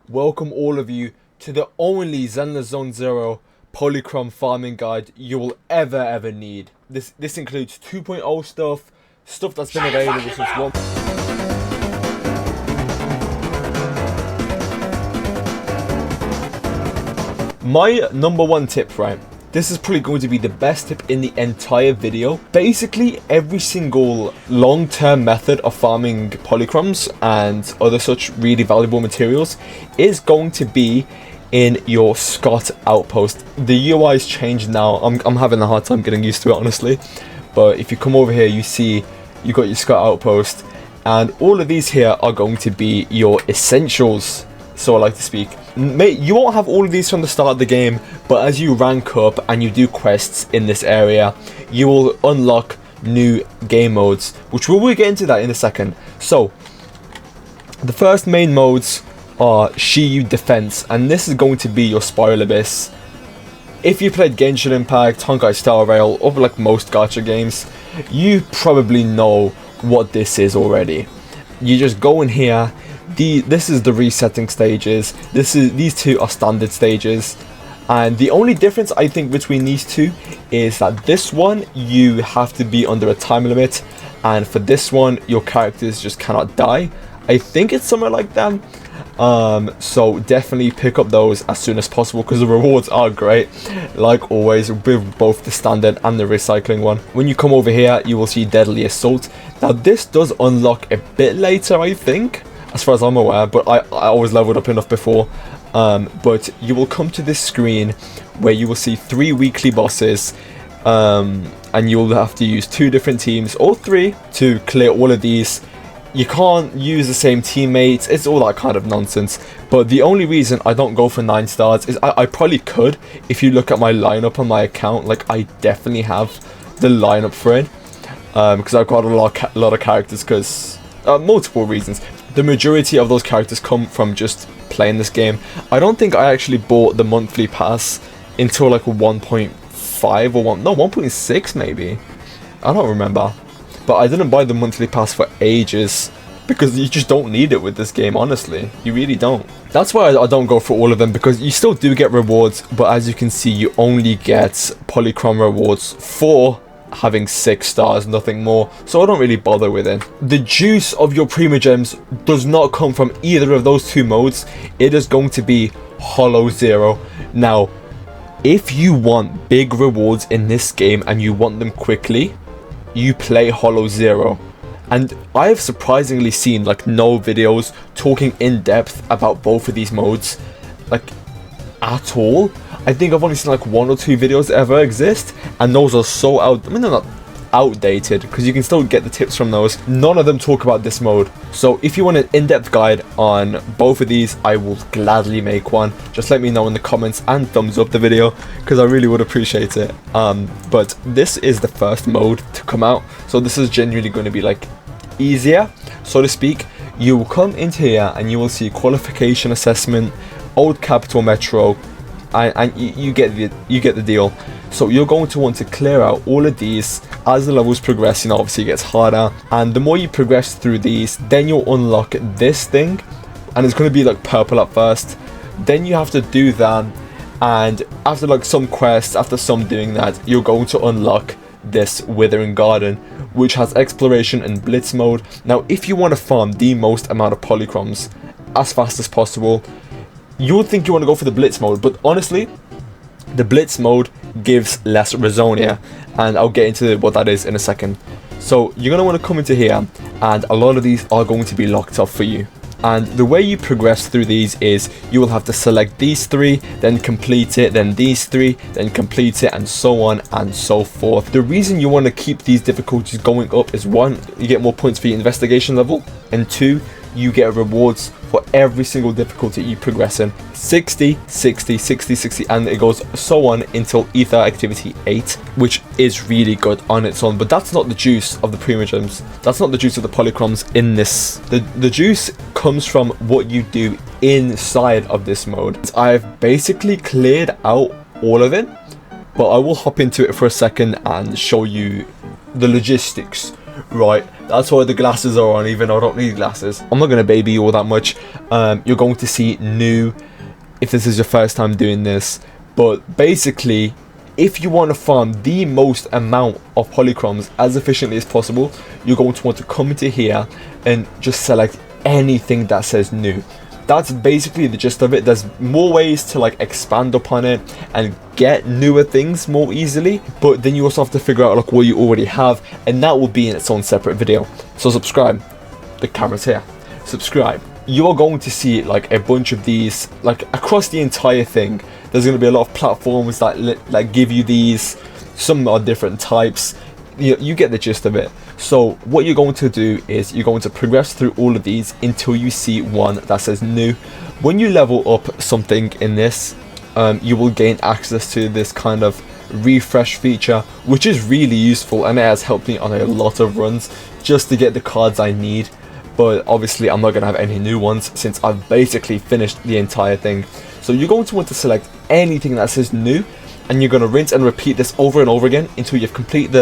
welcome all of you to the only ZZZero Polychrome farming guide you will ever need. This includes 2.0 stuff that's been available since 1. My number one tip, right? This is probably going to be the best tip in the entire video. Basically, every single long-term method of farming polychromes and other such really valuable materials is going to be in your Scott outpost. The UI is changed now. I'm having a hard time getting used to it, honestly. But if you come over here, you see you got your Scott outpost, and all of these here are going to be your essentials, so I like to speak. Mate, you won't have all of these from the start of the game, but as you rank up and you do quests in this area, you will unlock new game modes, which we'll get into that in a second. So, the first main modes are Shiyu Defense, and this is going to be your Spiral Abyss. If you played Genshin Impact, Honkai Star Rail, or like most gacha games, you probably know what this is already. You just go in here. This is the resetting stages. These two are standard stages, and the only difference I think between these two is that this one you have to be under a time limit, and for this one your characters just cannot die. I think it's somewhere like that. So definitely pick up those as soon as possible because the rewards are great, like always, with both the standard and the recycling one. When you come over here, you will see Deadly Assault. Now this does unlock a bit later, I think, as far as I'm aware, but I always leveled up enough before. But you will come to this screen where you will see 3 weekly bosses, and you'll have to use 2 different teams or 3 to clear all of these. You can't use the same teammates, it's all that kind of nonsense. But the only reason I don't go for 9 stars is I probably could. If you look at my lineup on my account, like I definitely have the lineup for it, because I've got a lot of characters, because multiple reasons. The majority of those characters come from just playing this game. I don't think I actually bought the monthly pass until like 1.5 or 1.6 maybe. I don't remember. But I didn't buy the monthly pass for ages because you just don't need it with this game, honestly. You really don't. That's why I don't go for all of them, because you still do get rewards, but as you can see, you only get Polychrome rewards for having 6 stars, nothing more, so I don't really bother with it. The juice of your Primogems does not come from either of those 2 modes. It is going to be Hollow Zero. Now, if you want big rewards in this game and you want them quickly, you play Hollow Zero. And I have surprisingly seen like no videos talking in depth about both of these modes, like at all. I think I've only seen like 1 or 2 videos that ever exist, and those are so they're not outdated because you can still get the tips from those. None of them talk about this mode. So if you want an in-depth guide on both of these, I will gladly make one. Just let me know in the comments and thumbs up the video because I really would appreciate it. But this is the first mode to come out, so this is genuinely going to be like easier, so to speak. You will come into here and you will see qualification assessment, old capital metro, and you get the deal. So you're going to want to clear out all of these as the levels progress. You know, obviously it gets harder, and the more you progress through these, then you'll unlock this thing, and it's going to be like purple at first. Then you have to do that, and after like some quests, after some doing that, you're going to unlock this Withering Garden, which has exploration and blitz mode. Now if you want to farm the most amount of polychromes as fast as possible, you would think you want to go for the blitz mode, but honestly the blitz mode gives less Resonia, and I'll get into what that is in a second. So you're going to want to come into here, and a lot of these are going to be locked up for you. And the way you progress through these is you will have to select these 3, then complete it, then these 3, then complete it, and so on and so forth. The reason you want to keep these difficulties going up is 1, you get more points for your investigation level, and 2, you get rewards for every single difficulty you progress in. 60, 60, 60, 60, and it goes so on until Ether Activity 8, which is really good on its own. But that's not the juice of the Primogems. That's not the juice of the Polychromes in this. The juice comes from what you do inside of this mode. I've basically cleared out all of it, but I will hop into it for a second and show you the logistics. Right, That's why the glasses are on, even though I don't need glasses. I'm not going to baby you all that much. You're going to see new if this is your first time doing this. But basically, if you want to farm the most amount of polychromes as efficiently as possible, you're going to want to come into here and just select anything that says new. That's basically the gist of it. There's more ways to like expand upon it and get newer things more easily, but then you also have to figure out like what you already have, and that will be in its own separate video. So subscribe. The camera's here. Subscribe. You're going to see like a bunch of these like across the entire thing. There's going to be a lot of platforms that give you these. Some are different types. You get the gist of it. So what you're going to do is you're going to progress through all of these until you see one that says new. When you level up something in this, you will gain access to this kind of refresh feature, which is really useful, and it has helped me on a lot of runs just to get the cards I need. But obviously I'm not going to have any new ones since I've basically finished the entire thing. So you're going to want to select anything that says new, and you're going to rinse and repeat this over and over again until you've completed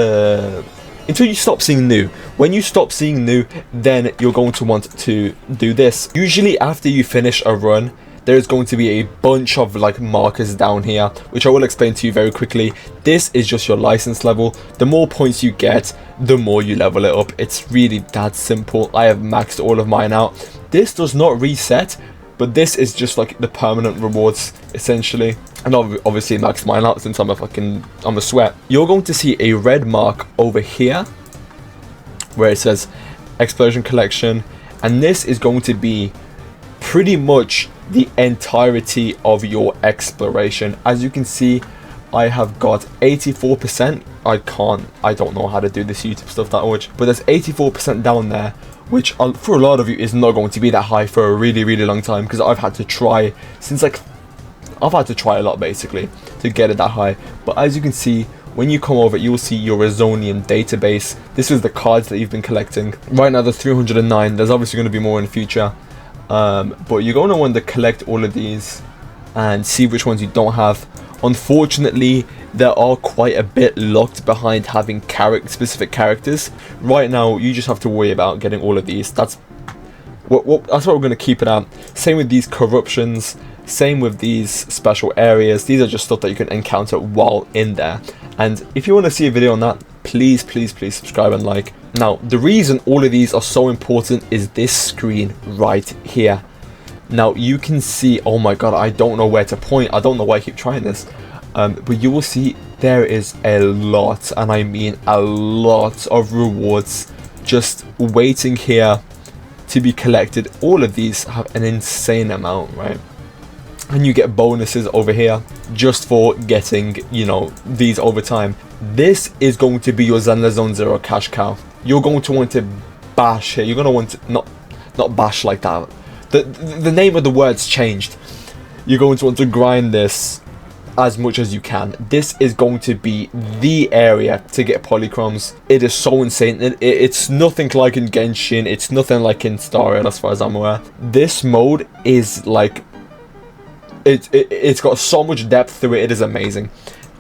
until you stop seeing new. When you stop seeing new, then you're going to want to do this. Usually after you finish a run, there's going to be a bunch of like markers down here, which I will explain to you very quickly. This is just your license level. The more points you get, the more you level it up. It's really that simple. I have maxed all of mine out. This does not reset, but this is just like the permanent rewards essentially. And obviously max mine out since I'm a sweat. You're going to see a red mark over here where it says Explosion Collection, and this is going to be pretty much the entirety of your exploration. As you can see, I have got 84%. I don't know how to do this YouTube stuff that much, but there's 84% down there, which for a lot of you is not going to be that high for a really, really long time, because I've had to try a lot basically to get it that high. But as you can see, when you come over, you'll see your Resonian database. This is the cards that you've been collecting. Right now there's 309. There's obviously going to be more in the future, but you're going to want to collect all of these and see which ones you don't have. Unfortunately, there are quite a bit locked behind having specific characters. Right now you just have to worry about getting all of these. That's what we're going to keep it at. Same with these corruptions, same with these special areas. These are just stuff that you can encounter while in there. And if you want to see a video on that, please subscribe and like. Now the reason all of these are so important is this screen right here. Now you can see, oh my god, I don't know where to point. I don't know why I keep trying this, but you will see there is a lot, and I mean a lot of rewards just waiting here to be collected. All of these have an insane amount, right? And you get bonuses over here just for getting, you know, these over time. This is going to be your ZZZero cash cow. You're going to want to bash here. You're going to want to not bash like that. The name of the word's changed. You're going to want to grind this as much as you can. This is going to be the area to get polychromes. It is so insane. It's nothing like in Genshin. It's nothing like in Star Rail as far as I'm aware. This mode is like, it's got so much depth to it. It is amazing.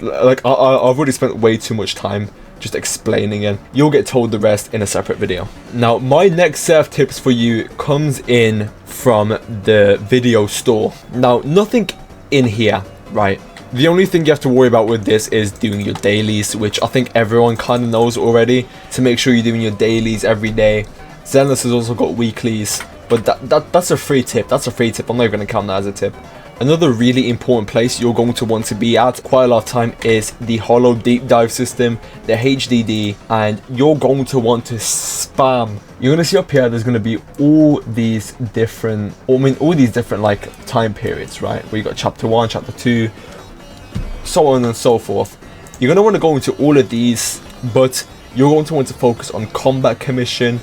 Like I've already spent way too much time just explaining it. You'll get told the rest in a separate video. Now my next set of tips for you comes in from the video store. Now nothing in here, right? The only thing you have to worry about with this is doing your dailies, which I think everyone kind of knows already, to make sure you're doing your dailies every day. Zenless has also got weeklies, but that's a free tip. That's a free tip. I'm not even going to count that as a tip. Another really important place you're going to want to be at quite a lot of time is the Hollow Deep Dive system, the HDD, and you're going to want to spam. You're going to see up here there's going to be all these different, like time periods, right? Where you got chapter 1, chapter 2, so on and so forth. You're going to want to go into all of these, but you're going to want to focus on Combat Commission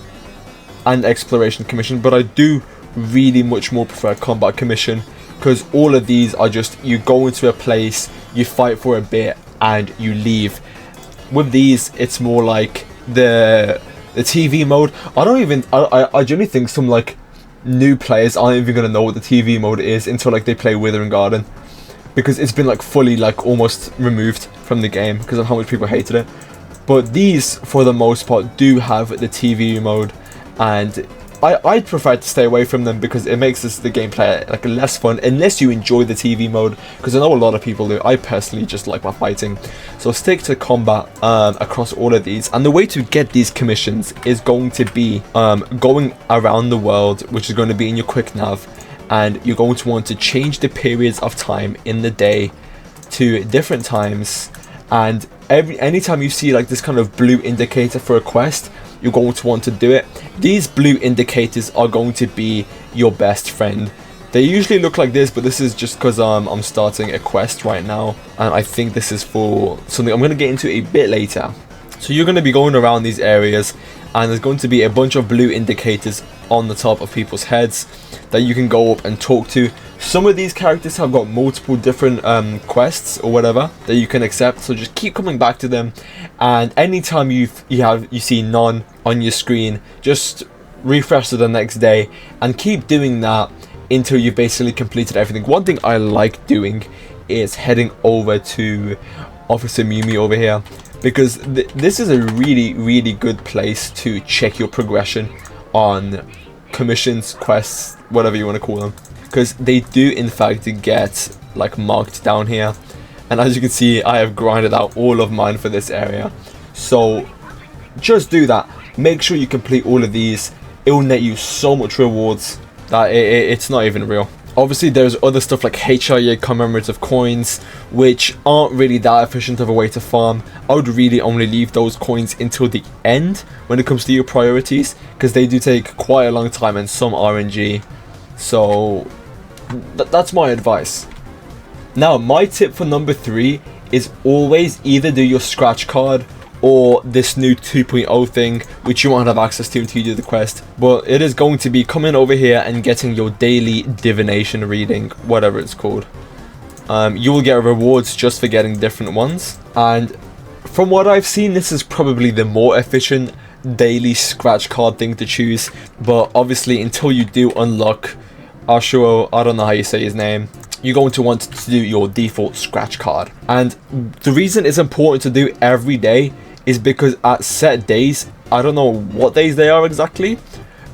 and Exploration Commission, but I do really much more prefer Combat Commission, because all of these are just, you go into a place, you fight for a bit, and you leave. With these, it's more like the TV mode. I genuinely think some like new players aren't even gonna know what the TV mode is until like they play Withering Garden, because it's been like fully like almost removed from the game because of how much people hated it. but these for the most part do have the TV mode, and I'd prefer to stay away from them because it makes the gameplay like less fun unless you enjoy the TV mode, because I know a lot of people do. I personally just like my fighting, so stick to combat across all of these. And the way to get these commissions is going to be going around the world, which is going to be in your quick nav, and you're going to want to change the periods of time in the day to different times, and anytime you see like this kind of blue indicator for a quest, you're going to want to do it. These blue indicators are going to be your best friend. They usually look like this, but this is just because I'm starting a quest right now, and I think this is for something I'm going to get into a bit later. So you're going to be going around these areas, and there's going to be a bunch of blue indicators on the top of people's heads that you can go up and talk to. Some of these characters have got multiple different quests or whatever that you can accept, so just keep coming back to them, and anytime you see none on your screen, just refresh to the next day and keep doing that until you've basically completed everything. One thing I like doing is heading over to Officer Mimi over here, because this is a really good place to check your progression on commissions, quests, whatever you want to call them, because they do in fact get like marked down here. And as you can see, I have grinded out all of mine for this area, so just do that. Make sure you complete all of these. It will net you so much rewards that it's not even real. Obviously there's other stuff like HIA commemorative coins, which aren't really that efficient of a way to farm. I would really only leave those coins until the end when it comes to your priorities, because they do take quite a long time and some RNG. So that's my advice. Now my tip for number 3 is always either do your scratch card or this new 2.0 thing, which you won't have access to until you do the quest, but it is going to be coming over here and getting your daily divination reading, whatever it's called. You will get rewards just for getting different ones, and from what I've seen, this is probably the more efficient daily scratch card thing to choose. But obviously until you do unlock Ashuo, I don't know how you say his name, you're going to want to do your default scratch card. And the reason it's important to do every day is because at set days, I don't know what days they are exactly,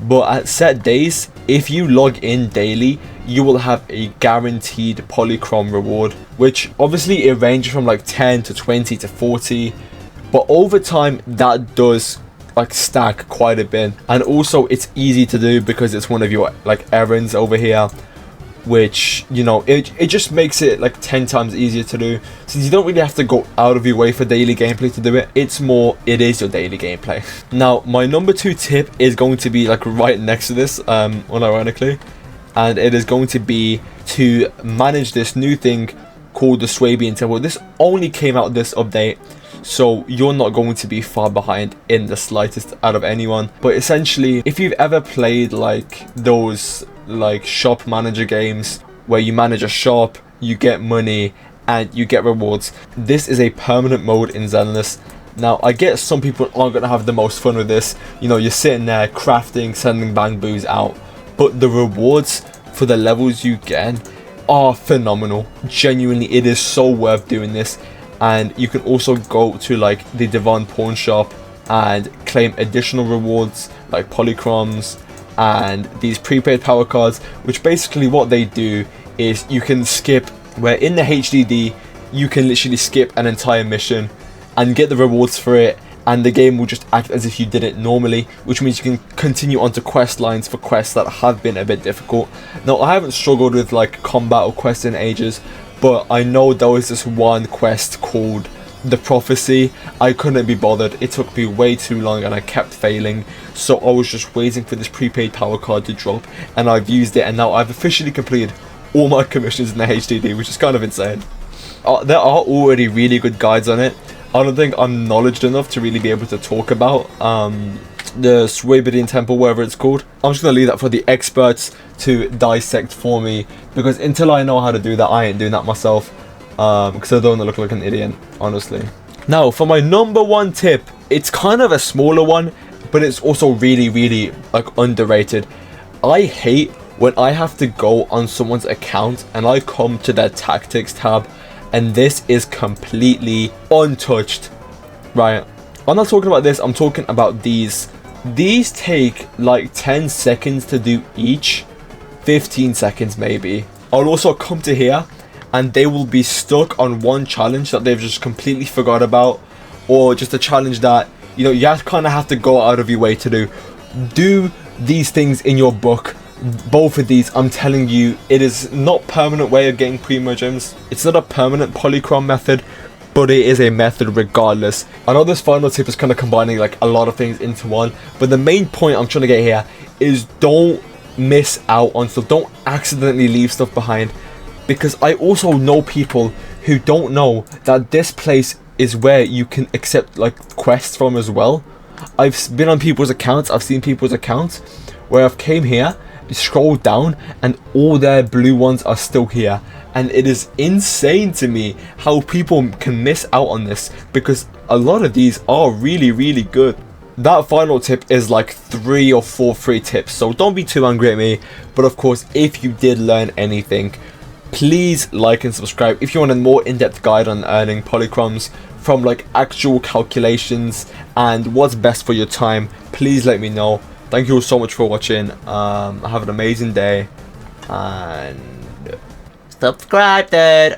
but at set days, if you log in daily, you will have a guaranteed Polychrome reward, which obviously it ranges from like 10 to 20 to 40, but over time that does like stack quite a bit. And also it's easy to do because it's one of your like errands over here, which, you know, it just makes it like 10 times easier to do, since you don't really have to go out of your way for daily gameplay to do it. It's more, it is your daily gameplay. Now my number 2 tip is going to be like right next to this, unironically, and it is going to be to manage this new thing called the Suibian Temple. This only came out this update, so you're not going to be far behind in the slightest out of anyone. But essentially, if you've ever played like those like shop manager games where you manage a shop, you get money and you get rewards, this is a permanent mode in Zenless. Now I get some people aren't going to have the most fun with this, you know, you're sitting there crafting, sending bamboos out, but the rewards for the levels you get are phenomenal. Genuinely, it is so worth doing this. And you can also go to like the Devon pawn shop and claim additional rewards like polychromes and these prepaid power cards, which basically what they do is you can skip, where in the HDD you can literally skip an entire mission and get the rewards for it, and the game will just act as if you did it normally, which means you can continue onto quest lines for quests that have been a bit difficult. Now I haven't struggled with like combat or quests in ages, but I know there was this one quest called The Prophecy. I couldn't be bothered, it took me way too long and I kept failing, so I was just waiting for this prepaid power card to drop, and I've used it, and now I've officially completed all my commissions in the HDD, which is kind of insane. There are already really good guides on it. I don't think I'm knowledgeable enough to really be able to talk about the Suibian Temple, whatever it's called. I'm just going to leave that for the experts to dissect for me, because until I know how to do that, I ain't doing that myself, because I don't want to look like an idiot, honestly. Now for my number 1 tip, it's kind of a smaller one, but it's also really like underrated. I hate when I have to go on someone's account and I come to their tactics tab and this is completely untouched, right? I'm not talking about this, I'm talking about these. These take like 10 seconds to do each, 15 seconds maybe. I'll also come to here and they will be stuck on one challenge that they've just completely forgot about, or just a challenge that, you know, you kind of have to go out of your way to do. Do these things in your book. Both of these, I'm telling you, it is not permanent way of getting primo gems. It's not a permanent polychrome method, but it is a method regardless. I know this final tip is kind of combining like a lot of things into one, but the main point I'm trying to get here is don't miss out on stuff. Don't accidentally leave stuff behind, because I also know people who don't know that this place is where you can accept like quests from as well. I've been on people's accounts, I've seen people's accounts where I've came here, scrolled down, and all their blue ones are still here. And it is insane to me how people can miss out on this, because a lot of these are really, really good. That final tip is like 3 or 4 free tips, so don't be too angry at me. But of course, if you did learn anything, please like and subscribe. If you want a more in-depth guide on earning polychromes from like actual calculations and what's best for your time, please let me know. Thank you all so much for watching. Have an amazing day and subscribe, dude.